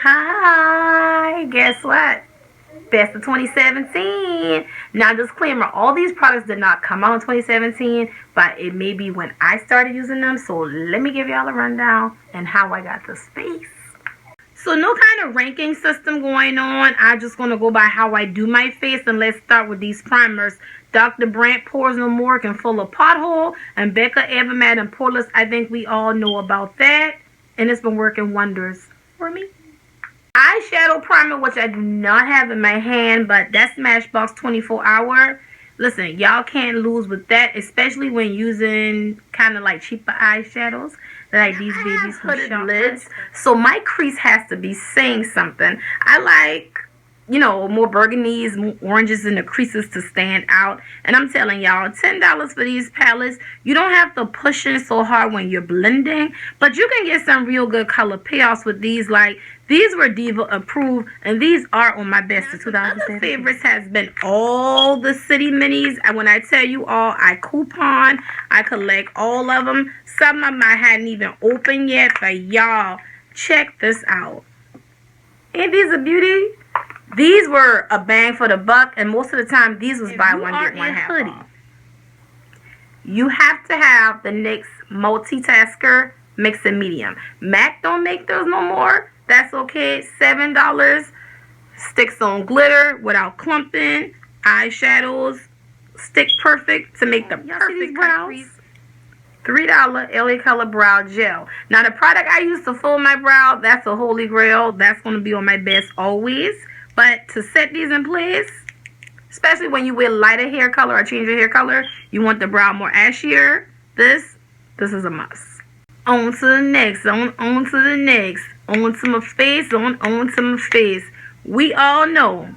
Hi, guess what? Best of 2017. Now, disclaimer, all these products did not come out in 2017, but it may be when I started using them. So let me give y'all a rundown and how I got this face. So no kind of ranking system going on. I'm just going to go by how I do my face. And let's start with these primers. Dr. Brandt Pores No More can fill a pothole. And Becca Evermatte and Poreless, I think we all know about that. And it's been working wonders for me. Eyeshadow primer, which I do not have in my hand, but that's Smashbox 24 Hour. Listen, y'all can't lose with that, especially when using kind of like cheaper eyeshadows. Like these babies hooded lids. So my crease has to be saying something. I like, you know, more burgundies, more oranges in the creases to stand out. And I'm telling y'all, $10 for these palettes. You don't have to push in so hard when you're blending, but you can get some real good color payoffs with these. Like, these were Diva approved, and these are on my best of 2017. Other favorites has been all the City Minis. And when I tell you all, I coupon, I collect all of them. Some of them I hadn't even opened yet, but y'all, check this out. Ain't these a beauty? These were a bang for the buck, and most of the time, these was buy one, get one half off. You have to have the NYX Multitasker Mix and Medium. MAC don't make those no more. That's okay. $7. Sticks on glitter without clumping. Eyeshadows stick perfect to make the perfect brows. $3 LA Color Brow Gel. Now, the product I use to fill my brow, that's a holy grail. That's going to be on my best always. But to set these in place, especially when you wear lighter hair color or change your hair color, you want the brow more ashier, this is a must. On to the next, on to the next, on to my face, on to my face. We all know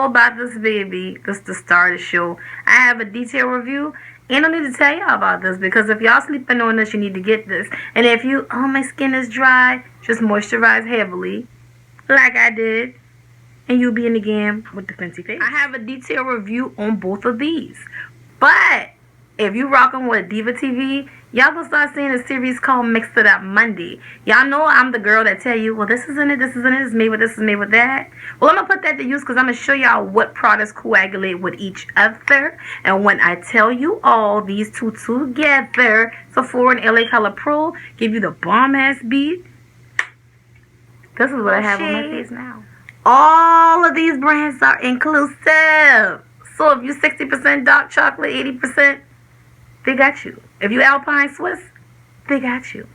about this baby. This is the star of the show. I have a detailed review. And I don't need to tell y'all about this, because if y'all sleeping on this, you need to get this. And if you, oh, my skin is dry, just moisturize heavily, like I did, and you'll be in the game with the fancy face. I have a detailed review on both of these. But if you rocking with Diva TV, y'all gonna start seeing a series called Mix It Up Monday. Y'all know I'm the girl that tell you, well, this is in it, this is in it, this is made with this, is made with that. Well, I'm gonna put that to use, because I'm gonna show y'all what products coagulate with each other. And when I tell you all these two together, Sephora and LA Color Pro give you the bomb ass beat. This is what I have on my face now. All of these brands are inclusive. So if you 60% dark chocolate, 80%, they got you. If you Alpine Swiss, they got you.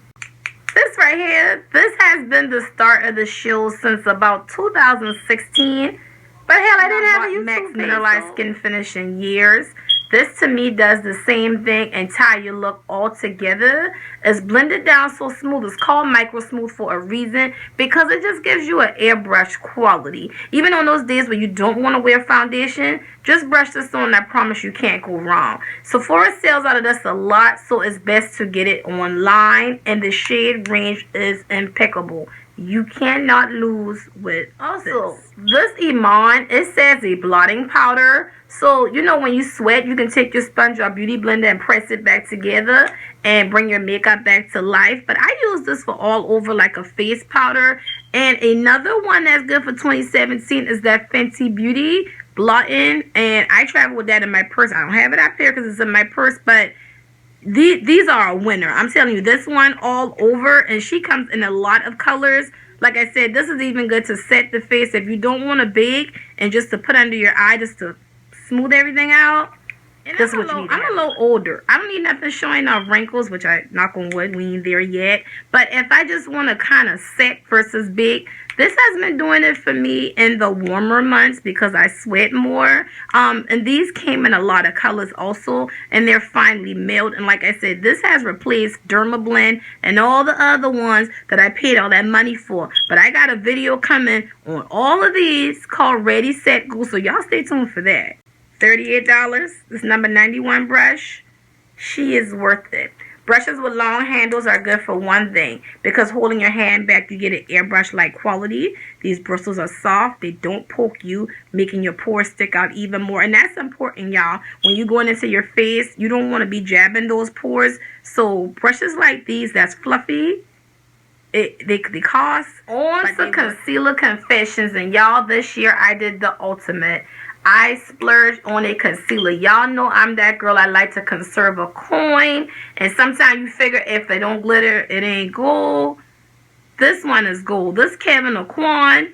This right here, this has been the start of the show since about 2016. But hell, I didn't have a YouTube mineralized skin finish in years. This to me does the same thing and tie your look all together. It's blended down so smooth. It's called Micro Smooth for a reason, because it just gives you an airbrush quality. Even on those days where you don't want to wear foundation, just brush this on. I promise you can't go wrong. Sephora sells out of this a lot, so it's best to get it online. And the shade range is impeccable. You cannot lose with this Iman. It says a blotting powder. So, you know, when you sweat, you can take your sponge or beauty blender and press it back together and bring your makeup back to life. But I use this for all over, like a face powder. And another one that's good for 2017 is that Fenty Beauty blotting. And I travel with that in my purse. I don't have it up here because it's in my purse, but these are a winner. I'm telling you, this one all over, and she comes in a lot of colors. Like I said, this is even good to set the face if you don't want to bake, and just to put under your eye just to smooth everything out. And this is what you need. I'm a little older. I don't need nothing showing off wrinkles, which I, knock on wood, we ain't there yet. But if I just want to kind of set versus bake, this has been doing it for me in the warmer months because I sweat more. And these came in a lot of colors also, and they're finely milled. And like I said, this has replaced Dermablend and all the other ones that I paid all that money for. But I got a video coming on all of these called Ready, Set, Go. So y'all stay tuned for that. $38. This number 91 brush. She is worth it. Brushes with long handles are good for one thing, because holding your hand back, you get an airbrush-like quality. These bristles are soft. They don't poke you, making your pores stick out even more. And that's important, y'all. When you're going into your face, you don't want to be jabbing those pores. So brushes like these that's fluffy, they cost. On to concealer confessions, and y'all, this year I did the ultimate. I splurged on a concealer. Y'all know I'm that girl. I like to conserve a coin, and sometimes you figure if they don't glitter, it ain't gold. This one is gold. This Kevin Aquan,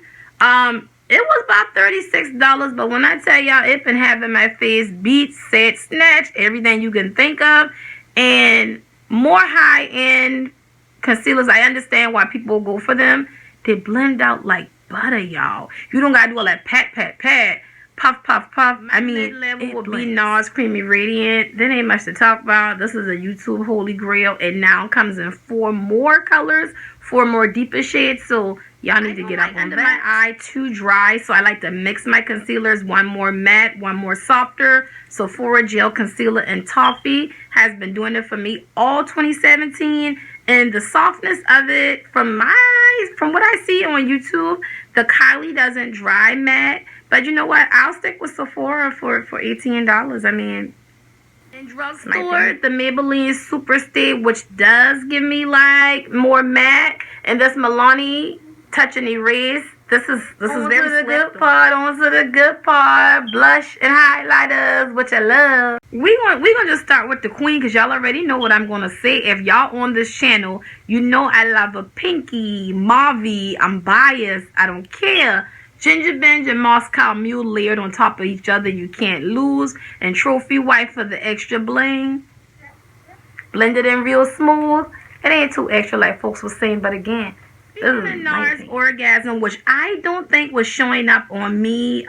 it was about $36, but when I tell y'all, it been having my face beat, set, snatch, everything you can think of. And more high-end concealers, I understand why people go for them. They blend out like butter, y'all. You don't gotta do all that pat, pat, pat, puff, puff, puff. I mean, it would be NARS Creamy Radiant. There ain't much to talk about. This is a YouTube holy grail. It now comes in 4 more colors, 4 more deeper shades. So y'all need to get up on that. My eye too dry, so I like to mix my concealers. One more matte, one more softer. Sephora Gel Concealer in Toffee has been doing it for me all 2017. And the softness of it, from what I see on YouTube, the Kylie doesn't dry matte. But you know what? I'll stick with Sephora for $18. I mean, in drugstore, the Maybelline Super Stay, which does give me like more matte, and this Milani Touch and Erase. This is very good part. On to the good part. Blush and highlighters, which I love. We gonna just start with the queen, because y'all already know what I'm gonna say. If y'all on this channel, you know I love a pinky, mauve. I'm biased. I don't care. Ginger Binge and Moscow Mule layered on top of each other. You can't lose. And Trophy White for the extra bling. Blended in real smooth. It ain't too extra like folks were saying, but again, this is NARS Orgasm, which I don't think was showing up on me.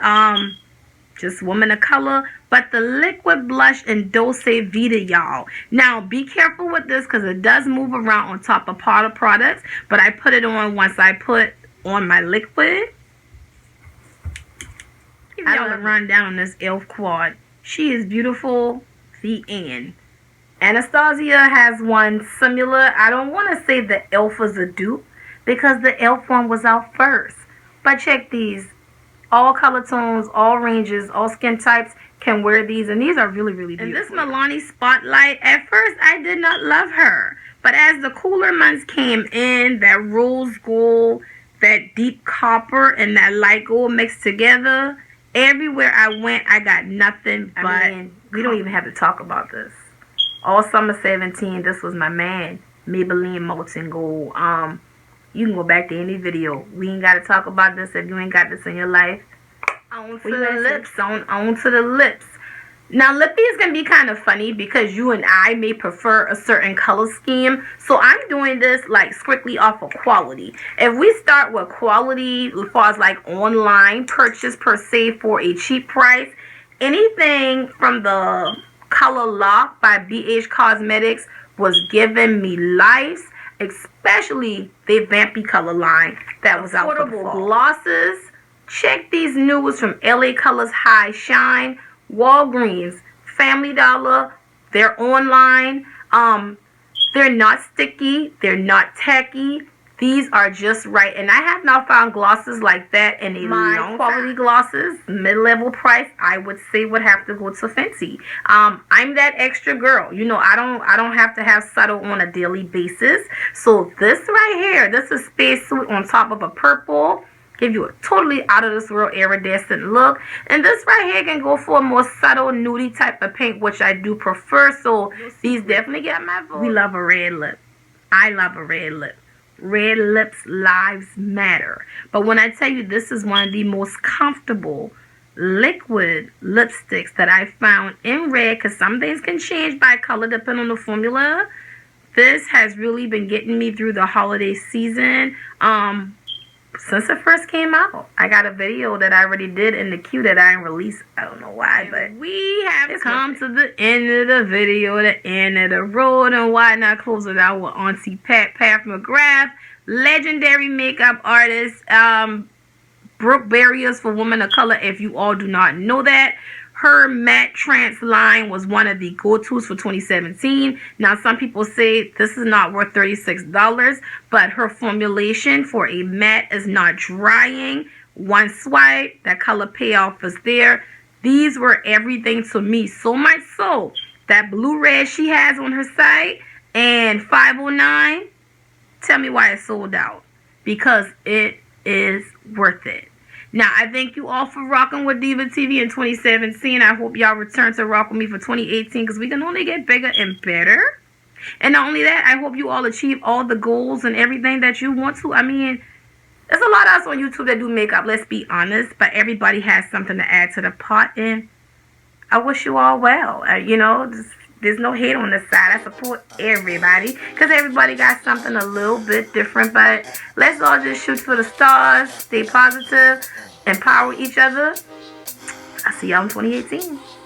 Just Woman of Color. But the liquid blush in Dulce Vita, y'all. Now, be careful with this, because it does move around on top of powder products. But I put it on once I put on my liquid. Give y'all a rundown on this e.l.f. quad. She is beautiful. The end. Anastasia has one similar. I don't want to say the e.l.f. was a dupe, because the e.l.f. one was out first. But check these. All color tones, all ranges, all skin types can wear these. And these are really, really beautiful. And this Milani Spotlight, at first I did not love her. But as the cooler months came in, that rose gold, that deep copper, and that light gold mixed together, everywhere I went, I got nothing but... I mean, we don't even have to talk about this. All summer 17, this was my man. Maybelline Molten Gold. You can go back to any video. We ain't got to talk about this if you ain't got this in your life. On to the lips. On to the lips. Now, lippy is going to be kind of funny, because you and I may prefer a certain color scheme. So I'm doing this like strictly off of quality. If we start with quality, as far as like online purchase per se for a cheap price, anything from the Color Lock by BH Cosmetics was giving me life. Especially the Vampy color line that was out for the fall. Glosses. Check these nudes from LA Colors High Shine, Walgreens, Family Dollar. They're online. They're not sticky. They're not tacky. These are just right. And I have now found glosses like that in a long quality glosses, mid-level price. I would say would have to go to Fenty. I'm that extra girl. You know, I don't have to have subtle on a daily basis. So this right here, this is Spacesuit on top of a purple. Give you a totally out of this world iridescent look. And this right here can go for a more subtle nudie type of pink, which I do prefer. So these definitely get my vote. We love a red lip. I love a red lip. Red lips lives matter. But when I tell you, this is one of the most comfortable liquid lipsticks that I found in red, because some things can change by color depending on the formula. This has really been getting me through the holiday season. Since it first came out, I got a video that I already did in the queue that I didn't release. I don't know why, but we have come to the end of the video, the end of the road, and why not close it out with Auntie Pat McGrath, legendary makeup artist, broke barriers for women of color. If you all do not know that, Her matte trance line was one of the go-tos for 2017. Now, some people say this is not worth $36, but her formulation for a matte is not drying. One swipe, that color payoff is there. These were everything to me. So much so that blue red she has on her site and 509, tell me why it's sold out. Because it is worth it. Now, I thank you all for rocking with Diva TV in 2017. I hope y'all return to rock with me for 2018 because we can only get bigger and better. And not only that, I hope you all achieve all the goals and everything that you want to. I mean, there's a lot of us on YouTube that do makeup, let's be honest. But everybody has something to add to the pot. And I wish you all well. There's no hate on this side. I support everybody because everybody got something a little bit different. But let's all just shoot for the stars, stay positive, empower each other. I'll see y'all in 2018.